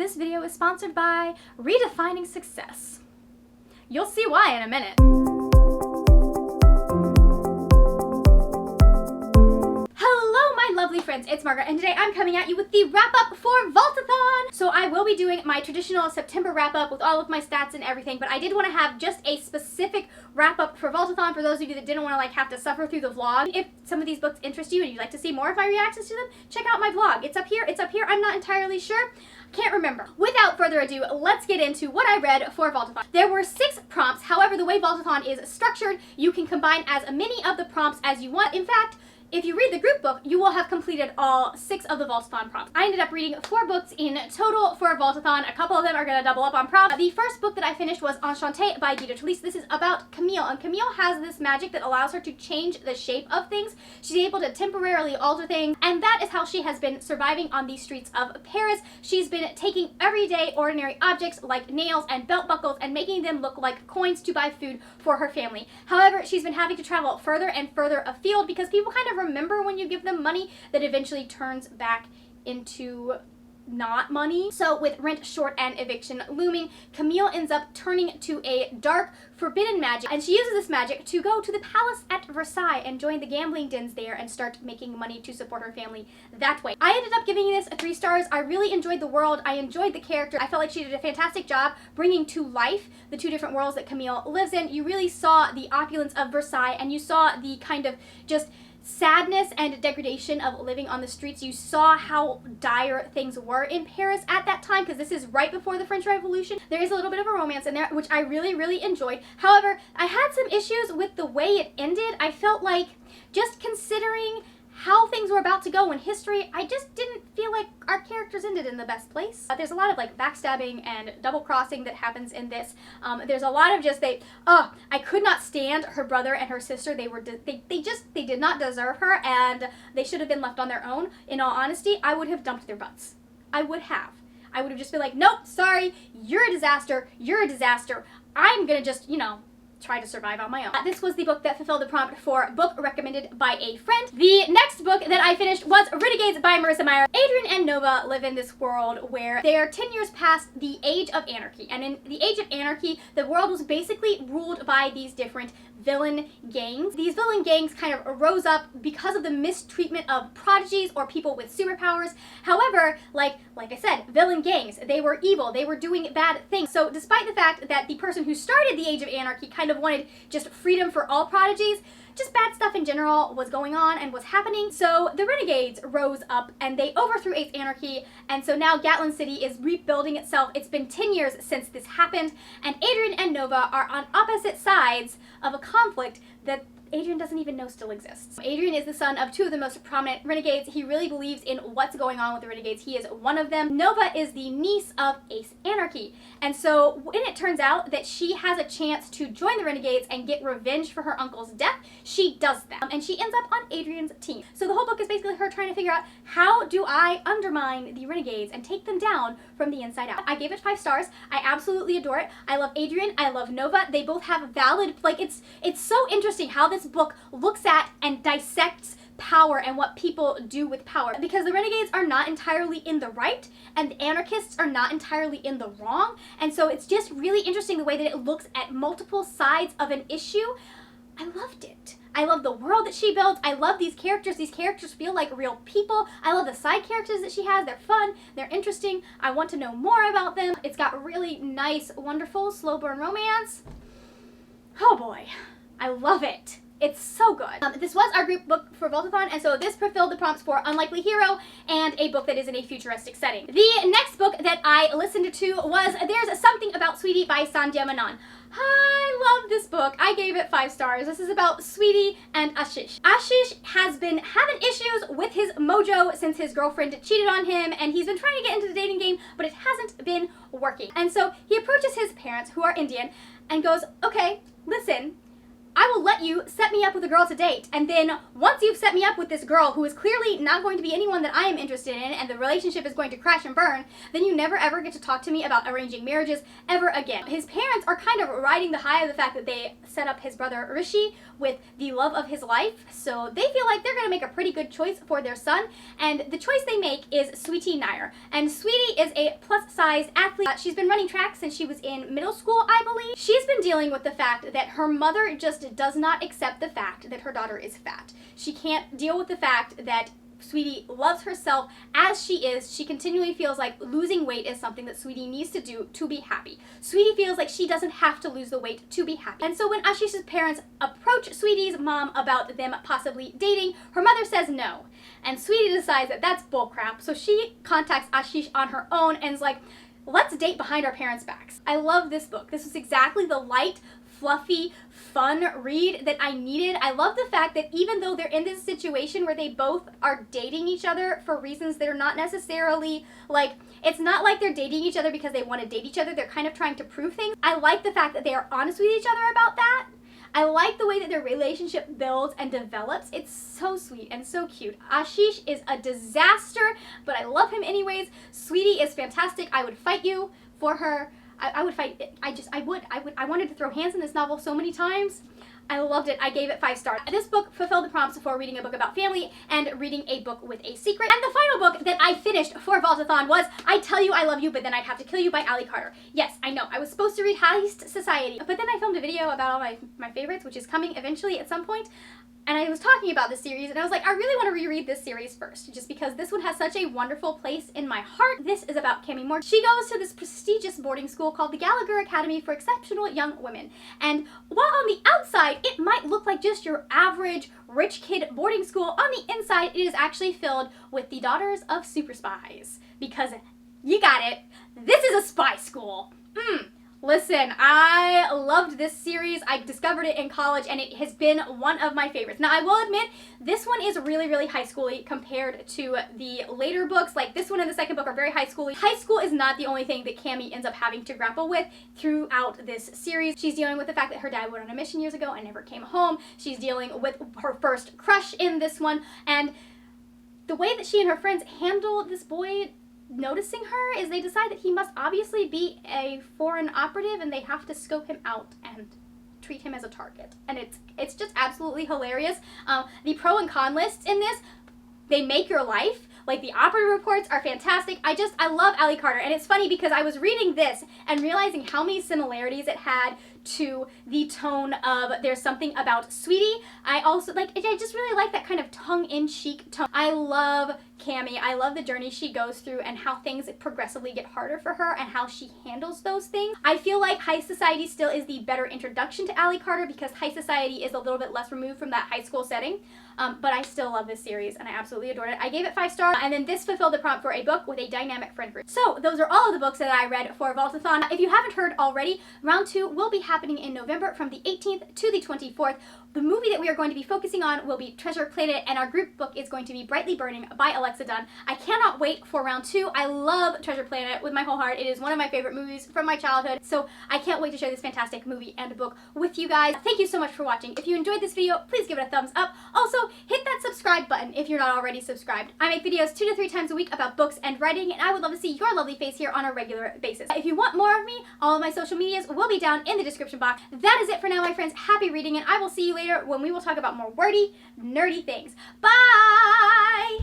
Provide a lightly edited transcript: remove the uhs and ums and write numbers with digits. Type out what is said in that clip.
This video is sponsored by Redefining Success. You'll see why in a minute. Hello my lovely friends, it's Margaret, and today I'm coming at you with the wrap-up for Vaultathon! So I will be doing my traditional September wrap-up with all of my stats and everything, but I did want to have just a specific wrap-up for Vaultathon for those of you that didn't want to have to suffer through the vlog. If some of these books interest you and you'd like to see more of my reactions to them, check out my vlog. It's up here, I'm not entirely sure. Can't remember. Without further ado, let's get into what I read for Vaultathon. There were 6 prompts, however the way Vaultathon is structured, you can combine as many of the prompts as you want. In fact, if you read the group book, you will have completed all 6 of the Vaultathon prompts. I ended up reading 4 books in total for Vaultathon. A couple of them are going to double up on prompts. The first book that I finished was Enchanté by Guido Talese. This is about Camille, and Camille has this magic that allows her to change the shape of things. She's able to temporarily alter things, and that is how she has been surviving on the streets of Paris. She's been taking everyday, ordinary objects like nails and belt buckles and making them look like coins to buy food for her family. However, she's been having to travel further and further afield because people kind of remember when you give them money that eventually turns back into not money. So with rent short and eviction looming, Camille ends up turning to a dark, forbidden magic, and she uses this magic to go to the palace at Versailles and join the gambling dens there and start making money to support her family that way. I ended up giving this 3 stars. I really enjoyed the world. I enjoyed the character. I felt like she did a fantastic job bringing to life the 2 different worlds that Camille lives in. You really saw the opulence of Versailles, and you saw the kind of just sadness and degradation of living on the streets. You saw how dire things were in Paris at that time, because this is right before the French Revolution. There is a little bit of a romance in there, which I really enjoyed. However, I had some issues with the way it ended. I felt like, just considering how things were about to go in history, I just didn't feel like our characters ended in the best place. There's a lot of backstabbing and double-crossing that happens in this. There's a lot of just I could not stand her brother and her sister. They did not deserve her, and they should have been left on their own. In all honesty, I would have dumped their butts. I would have just been like, nope, sorry, you're a disaster, I'm gonna just, try to survive on my own. This was the book that fulfilled the prompt for book recommended by a friend. The next book that I finished was Riddick AIDS by Marissa Meyer. Adrian and Nova live in this world where they are 10 years past the Age of Anarchy, and in the Age of Anarchy, the world was basically ruled by these different villain gangs. These villain gangs kind of arose up because of the mistreatment of prodigies or people with superpowers. However, like I said, villain gangs, they were evil, they were doing bad things. So despite the fact that the person who started the Age of Anarchy kind of wanted just freedom for all prodigies, just bad stuff in general was going on and was happening. So the Renegades rose up and they overthrew Age Anarchy, and so now Gatlin City is rebuilding itself. It's been 10 years since this happened, and Adrian and Nova are on opposite sides of a conflict that Adrian doesn't even know still exists. Adrian is the son of 2 of the most prominent renegades. He really believes in what's going on with the renegades. He is one of them. Nova is the niece of Ace Anarchy. And so when it turns out that she has a chance to join the renegades and get revenge for her uncle's death, she does that. And she ends up on Adrian's team. So the whole book is basically her trying to figure out, how do I undermine the renegades and take them down from the inside out? I gave it 5 stars. I absolutely adore it. I love Adrian. I love Nova. They both have valid, it's so interesting how this book looks at and dissects power and what people do with power, because the renegades are not entirely in the right and the anarchists are not entirely in the wrong, and so it's just really interesting the way that it looks at multiple sides of an issue. I loved it. I love the world that she built. I love these characters. These characters feel like real people. I love the side characters that she has. They're fun. They're interesting. I want to know more about them. It's got really nice, wonderful, slow burn romance. Oh boy. I love it. It's so good. This was our group book for Vaultathon, and so this fulfilled the prompts for Unlikely Hero and a book that is in a futuristic setting. The next book that I listened to was There's Something About Sweetie by Sandhya Menon. I love this book. I gave it 5 stars. This is about Sweetie and Ashish. Ashish has been having issues with his mojo since his girlfriend cheated on him, and he's been trying to get into the dating game, but it hasn't been working. And so he approaches his parents, who are Indian, and goes, okay, listen, I will let you set me up with a girl to date, and then once you've set me up with this girl who is clearly not going to be anyone that I am interested in, and the relationship is going to crash and burn, then you never ever get to talk to me about arranging marriages ever again. His parents are kind of riding the high of the fact that they set up his brother Rishi with the love of his life, so they feel like they're going to make a pretty good choice for their son, and the choice they make is Sweetie Nair. And Sweetie is a plus-size athlete. She's been running track since she was in middle school, I believe. She's been dealing with the fact that her mother just does not accept the fact that her daughter is fat. She can't deal with the fact that Sweetie loves herself as she is. She continually feels like losing weight is something that Sweetie needs to do to be happy. Sweetie feels like she doesn't have to lose the weight to be happy. And so when Ashish's parents approach Sweetie's mom about them possibly dating, her mother says no. And Sweetie decides that that's bullcrap, so she contacts Ashish on her own and is like, let's date behind our parents' backs. I love this book. This was exactly the light, fluffy, fun read that I needed. I love the fact that even though they're in this situation where they both are dating each other for reasons that are not necessarily like, it's not like they're dating each other because they want to date each other. They're kind of trying to prove things. I like the fact that they are honest with each other about that. I like the way that their relationship builds and develops. It's so sweet and so cute. Ashish is a disaster, but I love him anyways. Sweetie is fantastic. I would fight you for her. I would fight, I wanted to throw hands in this novel so many times. I loved it. I gave it 5 stars. This book fulfilled the prompts for reading a book about family and reading a book with a secret. And the final book that I finished for Vaultathon was I Tell You I Love You, But Then I'd Have to Kill You by Ali Carter. Yes, I know. I was supposed to read Heist Society, but then I filmed a video about all my favorites, which is coming eventually at some point. And I was talking about this series, and I was like, I really want to reread this series first, just because this one has such a wonderful place in my heart. This is about Cami Moore. She goes to this prestigious boarding school called the Gallagher Academy for Exceptional Young Women. And while on the outside, it might look like just your average rich kid boarding school, on the inside, it is actually filled with the daughters of super spies. Because, you got it, this is a spy school. Listen, I loved this series. I discovered it in college, and it has been one of my favorites. Now, I will admit, this one is really, really high school-y compared to the later books. Like, this one and the second book are very high school-y. High school is not the only thing that Cami ends up having to grapple with throughout this series. She's dealing with the fact that her dad went on a mission years ago and never came home. She's dealing with her first crush in this one, and the way that she and her friends handle this boy noticing her is they decide that he must obviously be a foreign operative, and they have to scope him out and treat him as a target. And it's just absolutely hilarious. The pro and con lists in this, they make your life. Like, the operative reports are fantastic. I love Ali Carter, and it's funny because I was reading this and realizing how many similarities it had to the tone of There's Something About Sweetie. I also, I just really like that kind of tongue-in-cheek tone. I love Cami. I love the journey she goes through and how things progressively get harder for her and how she handles those things. I feel like High Society still is the better introduction to Ali Carter because High Society is a little bit less removed from that high school setting, but I still love this series and I absolutely adored it. I gave it 5 stars, and then this fulfilled the prompt for a book with a dynamic friend group. So those are all of the books that I read for Vaultathon. If you haven't heard already, round 2 will be happening in November from the 18th to the 24th. The movie that we are going to be focusing on will be Treasure Planet, and our group book is going to be Brightly Burning by Alexa Dunn. I cannot wait for round 2. I love Treasure Planet with my whole heart. It is one of my favorite movies from my childhood, so I can't wait to share this fantastic movie and book with you guys. Thank you so much for watching. If you enjoyed this video, please give it a thumbs up. Also, hit that subscribe button if you're not already subscribed. I make videos 2 to 3 times a week about books and writing, and I would love to see your lovely face here on a regular basis. If you want more of me, all of my social medias will be down in the description box. That is it for now, my friends. Happy reading, and I will see you later when we will talk about more wordy, nerdy things. Bye!